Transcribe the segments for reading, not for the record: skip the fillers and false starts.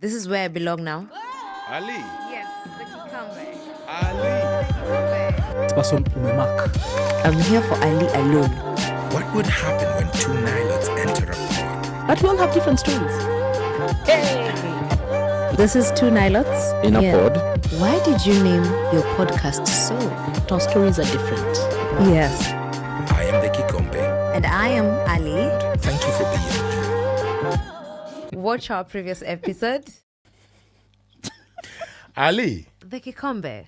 This is where I belong now. Ali. Yes, the Kikombe. Ali. Person umemark. I'm here for Ali alone. What would happen when two Nilotes enter a pod? But we all have different stories. This is Two Nilotes. In a pod, Why did you name your podcast so? our stories are different. Yes. I am the Kikombe. And I am Ali. Thank you for being here. Watch our previous episode. Ali. The Kikombe.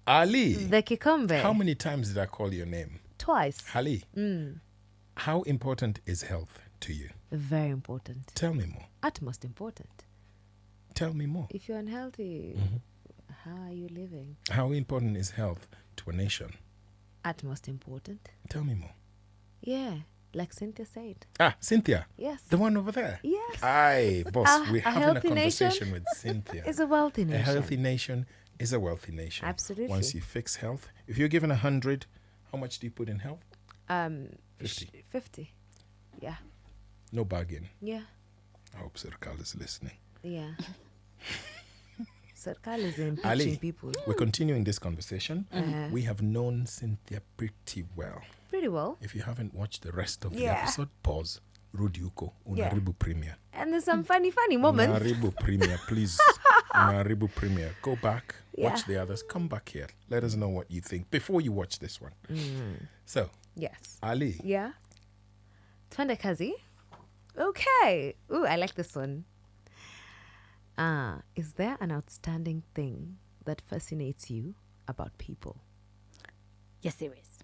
Ali. The Kikombe. How many times did I call your name? Twice. Ali. How important is health to you? Very important. Tell me more. Utmost important. Tell me more. If you're unhealthy, how are you living? How important is health to a nation? Utmost important. Tell me more. Yeah, like Cynthia said. Cynthia. Yes. The one over there. Yes. Aye, boss. We're A having a healthy conversation nation with Cynthia. It's a wealthy A nation. healthy nation is a wealthy nation. Absolutely. Once you fix health, if you're given 100, how much do you put in health? 50. 50. Yeah. No bargain. Yeah. I hope Sirkal is listening. Yeah. Sarkal is impeaching Ali, people. we're continuing this conversation. Uh-huh. We have known Cynthia pretty well. Pretty well. If you haven't watched the rest of the Yeah. episode, pause. Rudiuko, Yeah. Unaribu Premier. And there's some funny moments. Unaribu Premier, please. Unaribu Premier. Go back, watch the others, come back here. Let us know what you think before you watch this one. So, Yes. Ali, Yeah. Twende kazi. Okay. Ooh, I like this one. Is there an outstanding thing that fascinates you about people? Yes, there is.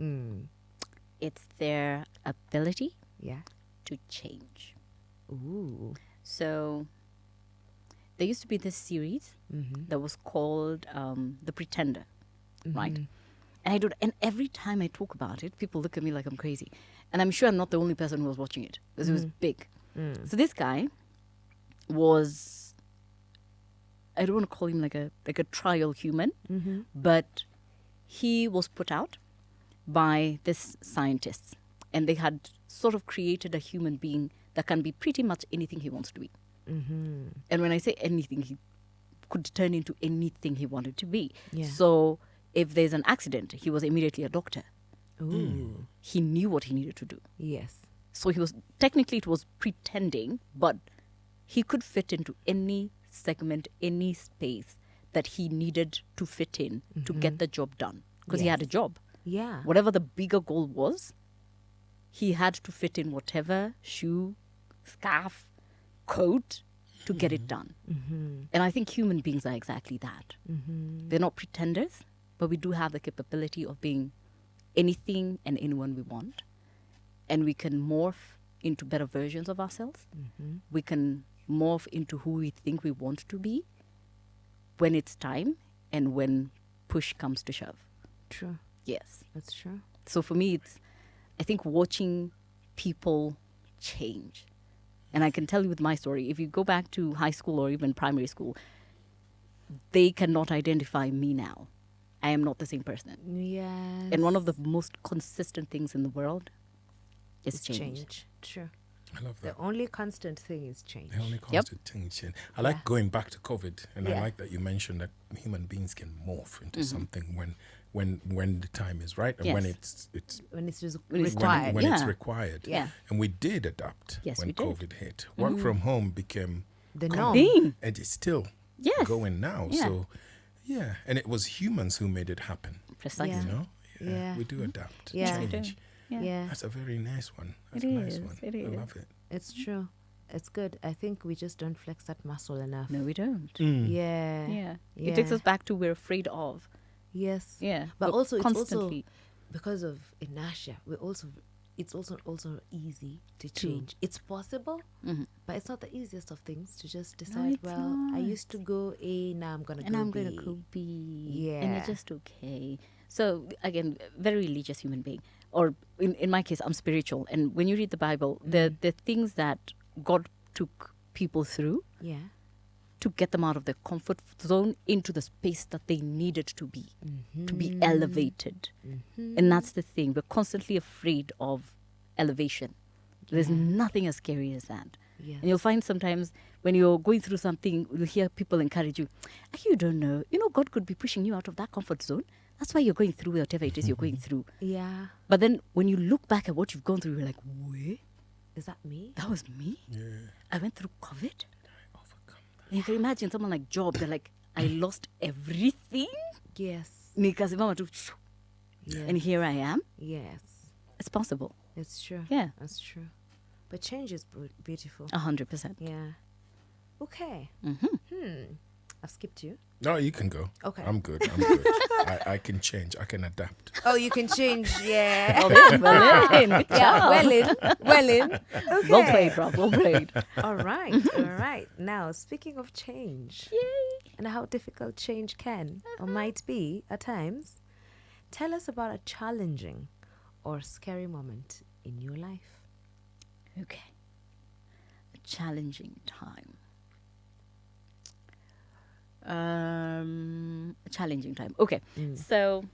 It's their ability Yeah. to change. Ooh. So there used to be this series that was called The Pretender, right? And every time I talk about it, people look at me like I'm crazy. And I'm sure I'm not the only person who was watching it because it was big. So this guy was, I don't want to call him like a trial human, but he was put out by this scientists, and they had sort of created a human being that can be pretty much anything he wants to be. And when I say anything, he could turn into anything he wanted to be. Yeah. So if there's an accident, he was immediately a doctor. Ooh. He knew what he needed to do. Yes. So he was, technically it was pretending, but he could fit into any segment, any space that he needed to fit in to get the job done. Because he had a job. Yeah. Whatever the bigger goal was, he had to fit in whatever shoe, scarf, coat to get it done. And I think human beings are exactly that. They're not pretenders, but we do have the capability of being anything and anyone we want. And we can morph into better versions of ourselves. We can morph into who we think we want to be when it's time and when push comes to shove. True. Yes. That's true. So for me, it's, I think, watching people change. And I can tell you with my story, if you go back to high school or even primary school, they cannot identify me now. I am not the same person. Yes. And one of the most consistent things in the world is It's change. True. I love that. The only constant thing is change. The only constant thing is change. I like going back to COVID, and I Yeah. like that you mentioned that human beings can morph into something when the time is right and when Yes. it's When it's just When it's required. when it's Yeah. required. Yeah. And we did adapt Yes, when we did. COVID hit. Work from home became The common. norm. Thing. And it's still Yes. going now. Yeah. So yeah. And it was humans who made it happen. Precisely. You know? Yeah. We do adapt. Yeah. We do. Change. Yeah. Yeah. That's a very nice one. That's It a nice is, one. it I is. love it. It's true. It's good. I think we just don't flex that muscle enough. No, we don't. Yeah. Yeah. It takes Yeah. us back to we're afraid of. Yes. Yeah. But We're also, it's constantly. also because of inertia. It's also easy to change. It's possible, but it's not the easiest of things to just decide. it's Well, I not. used to go A, now I'm gonna And go I'm B. going to go B. And Yeah. it's just okay. So, again, very religious human being. Or in my case, I'm spiritual. And when you read the Bible, the things that God took people through Yeah. to get them out of their comfort zone into the space that they needed to be elevated. And that's the thing. We're constantly afraid of elevation. There's nothing as scary as that. Yes. And you'll find sometimes when you're going through something, you'll hear people encourage you. You don't know. God could be pushing you out of that comfort zone. That's why you're going through whatever it is you're going through. Yeah. But then when you look back at what you've gone through, you're like, wait, Is that me? that was me? Yeah. I went through COVID. Overcome that. And you can imagine someone like Job, they're like, I lost everything. Yes. Nikasimama tu, shoo, Yes. and here I am. Yes. It's possible. It's true. Yeah. That's true. But change is beautiful. 100%. Yeah. Okay. I've skipped you. No, you can go. Okay. I'm good. I can change. I can adapt. Oh, you can change. Yeah. Well in. Good Yeah. job. Well in. Well in. Okay. Well played, Rob. Well played. All right. All right. Now, speaking of change and how difficult change can or might be at times, tell us about a challenging or scary moment in your life. Okay. A challenging time. A challenging time. Okay. So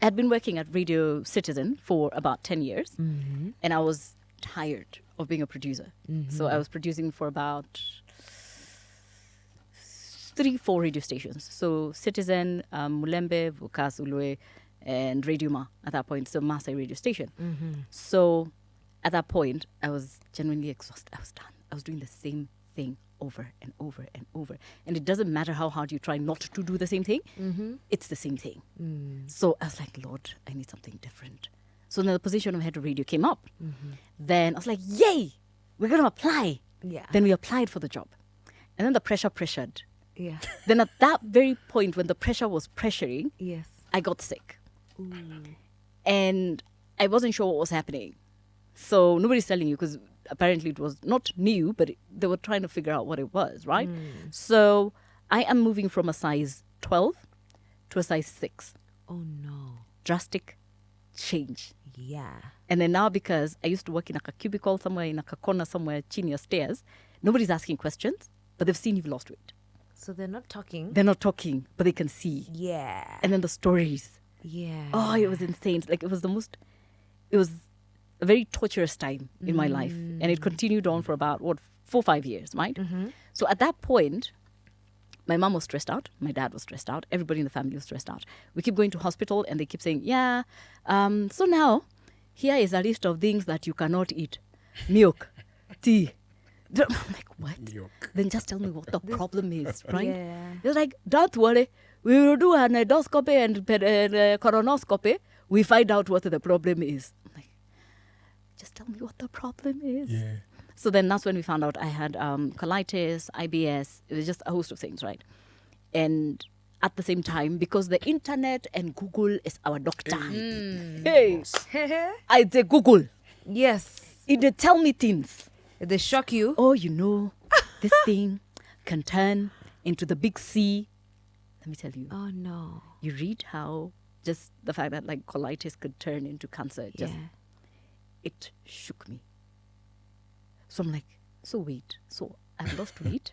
I'd been working at Radio Citizen for about 10 years, and I was tired of being a producer. So I was producing for about 3-4 radio stations. So Citizen, Mulembe, Vukas, Ulue, and Radio Ma at that point. So Maasai radio station. So at that point, I was genuinely exhausted. I was done. I was doing the same thing over and over and over. And it doesn't matter how hard you try not to do the same thing. It's the same thing. So I was like, Lord, I need something different. So then the position of head of radio came up. Then I was like, yay, we're going to apply. Yeah. Then we applied for the job. And then the pressure pressured. Yeah. Then at that very point when the pressure was pressuring, Yes. I got sick. And I wasn't sure what was happening. So nobody's telling you because apparently it was not new, but they were trying to figure out what it was, right? So I am moving from a size 12 to a size 6. Oh, no. Drastic change. Yeah. And then now because I used to work in a cubicle somewhere, in a corner somewhere, chini stairs, nobody's asking questions, but they've seen you've lost weight. So they're not talking. They're not talking, but they can see. Yeah. And then the stories. Yeah. Oh, it was insane. Like it was a very torturous time in my life. And it continued on for about, 4-5 years, right? So at that point, my mom was stressed out. My dad was stressed out. Everybody in the family was stressed out. We keep going to hospital and they keep saying, so now here is a list of things that you cannot eat. Milk, tea. I'm like, what? Yuck. Then just tell me what the problem is, right? Yeah. It's like, don't worry. We will do an endoscopy and colonoscopy. We find out what the problem is. I'm like, just tell me what the problem is. Yeah. So then that's when we found out I had colitis, IBS. It was just a host of things, right? And at the same time, because the internet and Google is our doctor. Hey, I say Google. Yes. It they tell me things. They shock you. Oh, this thing can turn into the big C. Let me tell you. Oh, no. You read how just the fact that like colitis could turn into cancer. It shook me. So I'm like, so I've lost weight.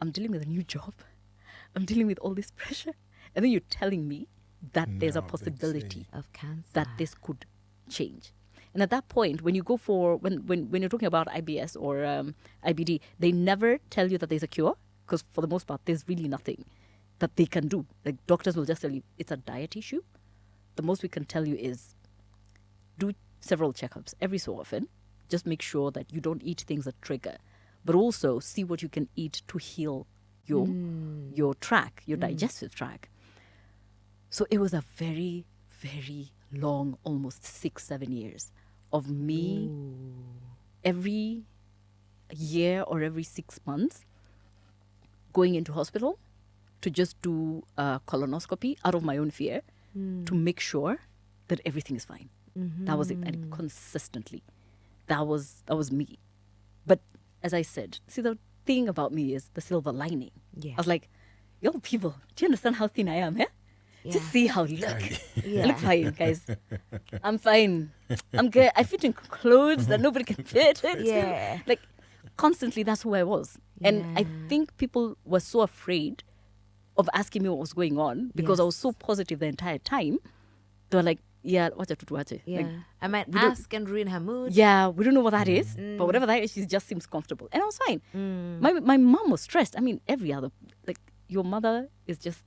I'm dealing with a new job. I'm dealing with all this pressure. And then you're telling me that there's a Now they possibility say. Of cancer. that this could change. And at that point, when you go for, when you're talking about IBS or IBD, they never tell you that there's a cure because for the most part, there's really nothing that they can do. Like doctors will just tell you it's a diet issue. The most we can tell you is do several checkups every so often. Just make sure that you don't eat things that trigger, but also see what you can eat to heal your tract, your digestive tract. So it was a very, very long, almost 6-7 years of me every year or every 6 months going into hospital to just do a colonoscopy out of my own fear to make sure that everything is fine. That was it. And consistently. That was me. But as I said, see, the thing about me is the silver lining. Yeah. I was like, yo, people, do you understand how thin I am, eh? Just see how you look. Yeah. I look fine, guys. I'm fine. I'm good. I fit in clothes that nobody can fit into. Yeah. Like, constantly, that's who I was. And I think people were so afraid of asking me what was going on because I was so positive the entire time. They were like, yeah, wacha tu tuache. Yeah. Like, I might we don't- ask and ruin her mood. yeah, we don't know what that is, but whatever that is, she just seems comfortable. And I was fine. My mom was stressed. I mean, every other, like, your mother is just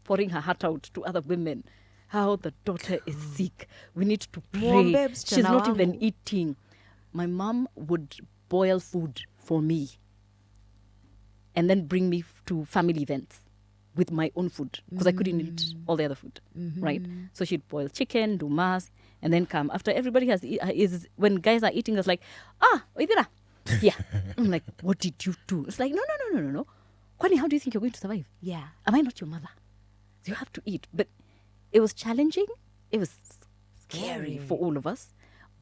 pouring her heart out to other women. How the daughter is sick. We need to More pray. babes, She's not chana even wangu. eating. My mom would boil food for me and then bring me to family events with my own food because I couldn't eat all the other food, right? So she'd boil chicken, do mass, and then come after everybody has when guys are eating. It's like, oidira, yeah. I'm like, what did you do? It's like, no. Kwani, how do you think you're going to survive? Yeah. Am I not your mother? You have to eat. But it was challenging. It was scary for all of us,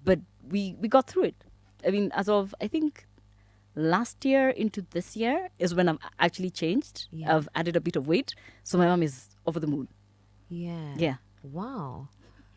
but we got through it. I mean, as of I think last year into this year is when I've actually changed. Yeah. I've added a bit of weight, so my mom is over the moon. Yeah. Yeah. Wow.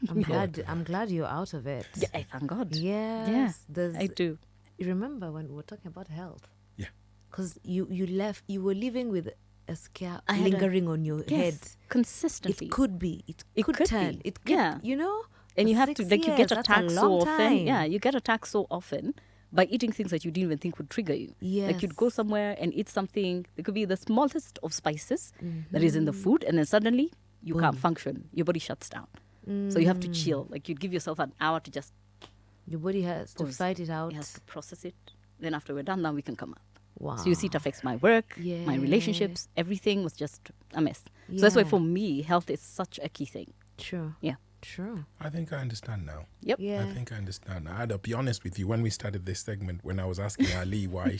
I'm glad you're out of it. Yeah, I thank God. Yes. Yeah, I do. You remember when we were talking about health? Yeah. Because you were living with a scare I had lingering on your head. Consistently. It could be. It could could turn. be. It could, Yeah. you know? And you For have to, 6 like, you years, get that's a attacked so long often. time. Yeah, you get attacked so often by eating things that you didn't even think would trigger you. Like, you'd go Yes. somewhere and eat something. It could be the smallest of spices that is in the food, and then suddenly you can't function. Your body shuts down. So you have to chill. Like, you'd give yourself an hour to just Your body has to pause. fight it out. It has to process it. Then after we're done, now we can come up. Wow. So you see, it affects my work, my relationships, everything was just a mess. So that's why Yeah. for me, health is such a key thing. True. Yeah. True. I think I understand now. Yep. Yeah. I think I understand. I had to be honest with you. When we started this segment, when I was asking Ali why,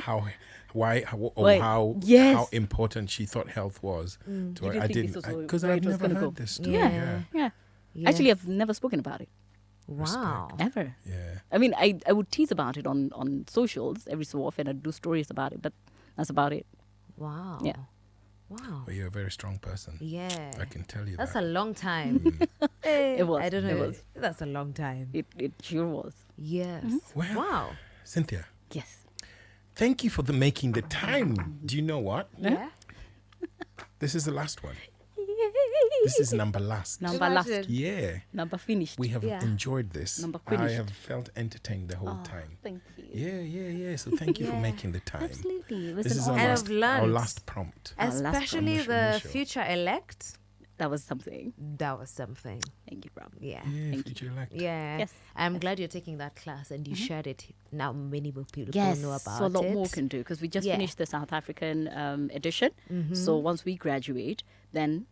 how Yes. important she thought health was to her, didn't I think this didn't was because where I'd it was never gonna heard go. this story. Yeah. Yeah, Yeah. Actually, I've never spoken about it, Wow. ever. yeah. I mean, I would tease about it on socials every so often. I'd do stories about it, but that's about it. Wow. Yeah. Wow. But you're a very strong person. Yeah. I can tell you That's that. a long time. It was. I don't It know. was. That's a long time. It sure was. Yes. Well, Wow. Cynthia, Yes. thank you for making the time. Do you know what? Yeah. This is the last one. This is number last. Number last. Imagine. Yeah. Number finished. We have Yeah. enjoyed this. Number I finished. have felt entertained the whole time. Thank you. Yeah. So thank you for Yeah. making the time. Absolutely. It was This an is our honor. And last, I've learned. our last prompt. Our last Especially promotion the show. future elect. That was something. That was something. Thank you, Rob. Yeah. Yeah, Thank future elect. Yeah. Yes. I'm glad you're taking that class and you shared it. Now many more people Yes, know about so a lot it. more can do because we just Yeah. finished the South African edition. So once we graduate, then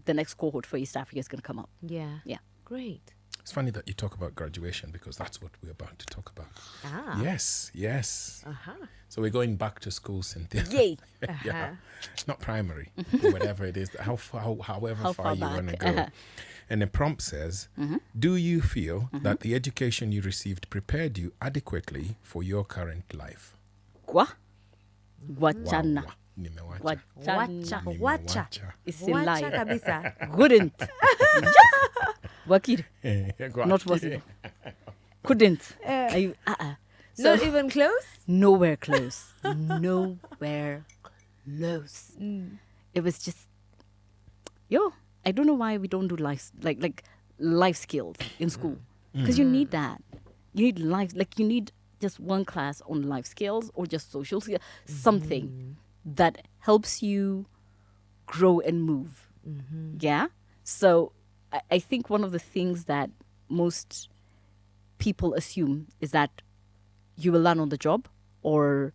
the next cohort for East Africa is going to come up. Yeah. Yeah. Great. It's funny that you talk about graduation because that's what we're about to talk about. Ah. Yes. Uh-huh. So we're going back to school, Cynthia. Yay! Yeah. Not primary, whatever it is, however How far far you want to back? go. And the prompt says, do you feel that the education you received prepared you adequately for your current life? Gwa? Wow, Gwachana. wow. Nimewacha. Wacha. Gwachana. Wacha. It's a Wacha lie. kabisa. Couldn't. Wakir. Go on. Not possible. Couldn't. So, Not even close? nowhere close. Nowhere close. It was just, I don't know why we don't do life life skills in school because you need that. You need life, like you need just one class on life skills or just social skills, something that helps you grow and move. Yeah. So I think one of the things that most people assume is that you will learn on the job or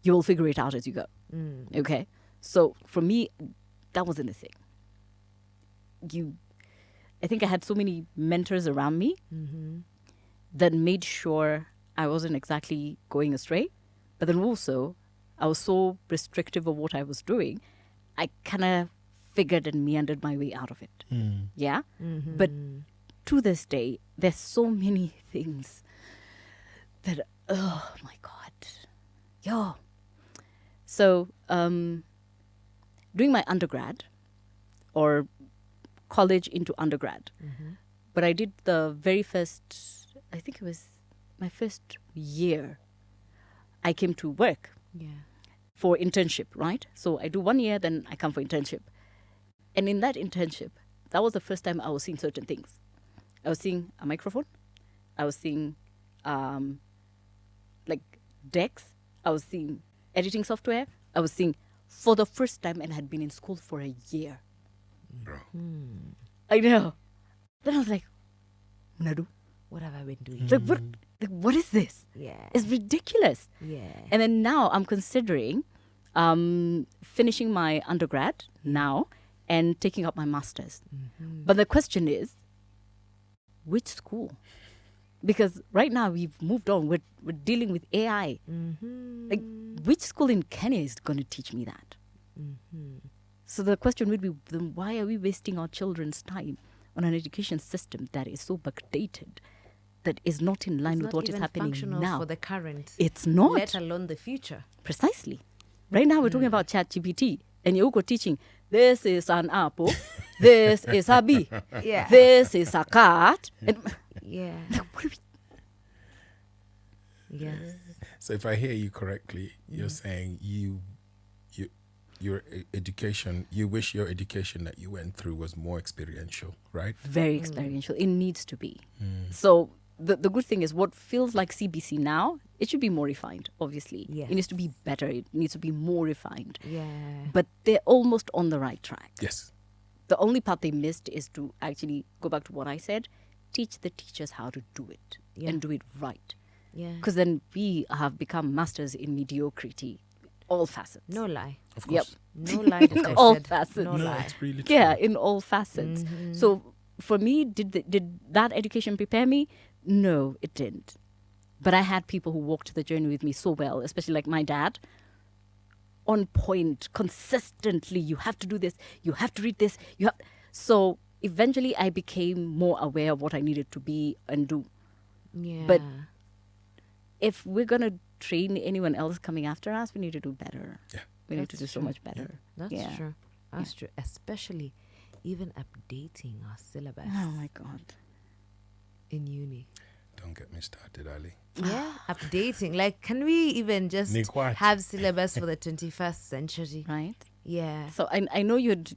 you will figure it out as you go. Okay. So for me, that wasn't a thing. I think I had so many mentors around me that made sure I wasn't exactly going astray. But then also, I was so restrictive of what I was doing, I kind of figured and meandered my way out of it. Yeah? But to this day, there's so many things that, oh my God. Yo. So, doing my undergrad or college into undergrad, but I did the very first, I think it was my first year, I came to work Yeah. for internship, right? So I do 1 year, then I come for internship. And in that internship, that was the first time I was seeing certain things. I was seeing a microphone. I was seeing like decks. I was seeing editing software. I was seeing for the first time, and had been in school for a year. Bro. I know. Then I was like, Nadu, What have I been doing? what is this? Yeah. It's ridiculous. Yeah. And then now I'm considering finishing my undergrad now and taking up my master's. But the question is, which school? Because right now we've moved on. We're dealing with AI. Like, which school in Kenya is going to teach me that? So the question would be, then why are we wasting our children's time on an education system that is so backdated, that is not in line It's with not what is even happening functional now? for the current. It's not. Let alone the future. Precisely. Right now we're talking about ChatGPT, and you're teaching, this is an apple, this is a bee, Yeah. this is a cat. And, Yeah. like, what are we? Yes. So if I hear you correctly, you're saying your education, you wish your education that you went through was more experiential, right? Very experiential. It needs to be. So the good thing is, what feels like CBC now, it should be more refined, obviously. Yes. It needs to be better. It needs to be more refined. Yeah. But they're almost on the right track. Yes. The only part they missed is to actually go back to what I said, teach the teachers how to do it and do it right. Yeah. Because then we have become masters in mediocrity, all facets. No lie. Of Yep. course. No lie. detected. All facets. No No, lie. it's really true. Yeah, in all facets. So for me, did that education prepare me? No, it didn't. But I had people who walked the journey with me so well, especially like my dad. On point, consistently. You have to do this. You have to read this. So eventually, I became more aware of what I needed to be and do. Yeah. But if we're gonna train anyone else coming after us, we need to do better. Yeah. We need to That's do so true. much better. That's Yeah. true. That's true. Especially even updating our syllabus Oh my God. in uni. Don't get me started, Ali. Yeah. Updating. Like, can we even just Nick what? have syllabus for the 21st century? Right? Yeah. So I know you'd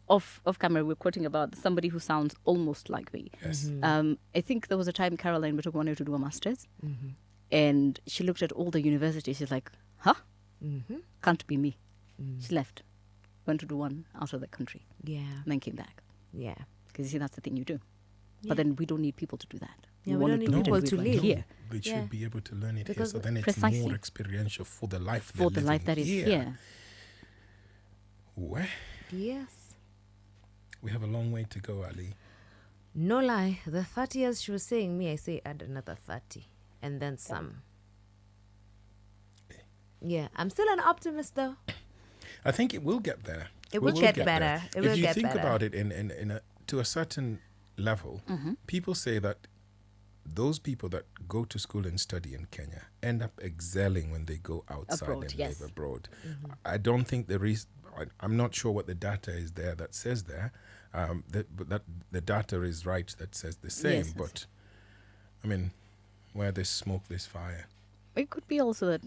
off camera we're quoting about somebody who sounds almost like me. Yes. I think there was a time Caroline Bittok wanted to do a master's, and she looked at all the universities. She's like, "Huh? Can't be me." She left, went to do one out of the country, Yeah. and then came back. Yeah. Because you see, that's the thing you do. Yeah. But then we don't need people to do that. Yeah, we wanna don't need do it and people do it to right live. here They Yeah. should be able to learn it here, Because so then it's Precisely. more experiential for the life for the they're life that living is here. Where? Yes. We have a long way to go, Ali. No lie. The 30 years she was saying, me, I say add another 30. And then some. Yeah. I'm still an optimist though. I think it will get there. It will get better. there. It If will you get think better. about it to a certain level, people say that those people that go to school and study in Kenya end up excelling when they go outside Abroad, and yes. live abroad. I don't think I'm not sure what the data is there that says there, that the data is right that says the same. Yes. But I mean, where there's smoke, there's fire. It could be also that,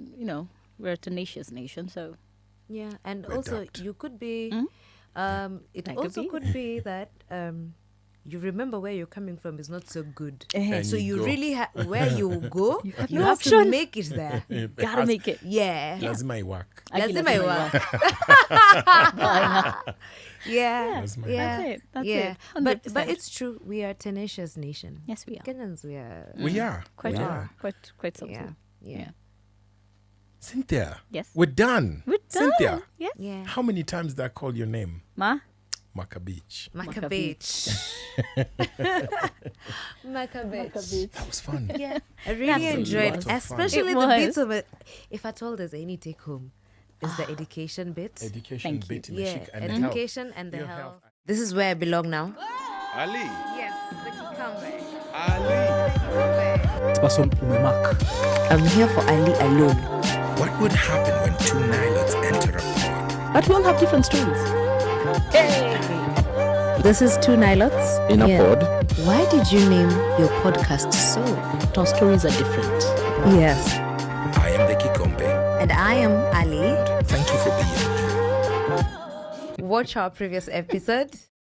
we're a tenacious nation, so Yeah. And We also adapt. you could be it That could also be. could be that you remember where you're coming from is not so good. And So you go. really where you go, you no have to option. make it there. gotta make it. Yeah. Lazima iwak. Lazima iwak. Yeah. Lazima Yeah. iwak. That's it. That's Yeah. it. But 100%. it's true. We are a tenacious nation. Yes, we are. Kenyans, we are. We are. Quite we a- are. quite something. Yeah. Yeah. Cynthia. Yes. We're done. We're Cynthia. done. Yes. Yeah. How many times did I call your name? Ma? Macabich. Macabich. Macabich. That was fun. Yeah. I really That's a enjoyed lot of fun. especially It the was. bits of it. If I told there's any take home, is the education bit. Education Thank you. bit in the Yeah. chic and Education and the Your health. health. This is where I belong now. Ali. Yes, the Kikombe. Ali. This person umemark. I'm here for Ali alone. What would happen when two Nilotes enter a pod? But we all have different stories. This is Two Nilotes. In a pod, Why did you name your podcast so? but our stories are different. Yes. I am the Kikombe. And I am Ali. Thank you for being here. Watch our previous episode.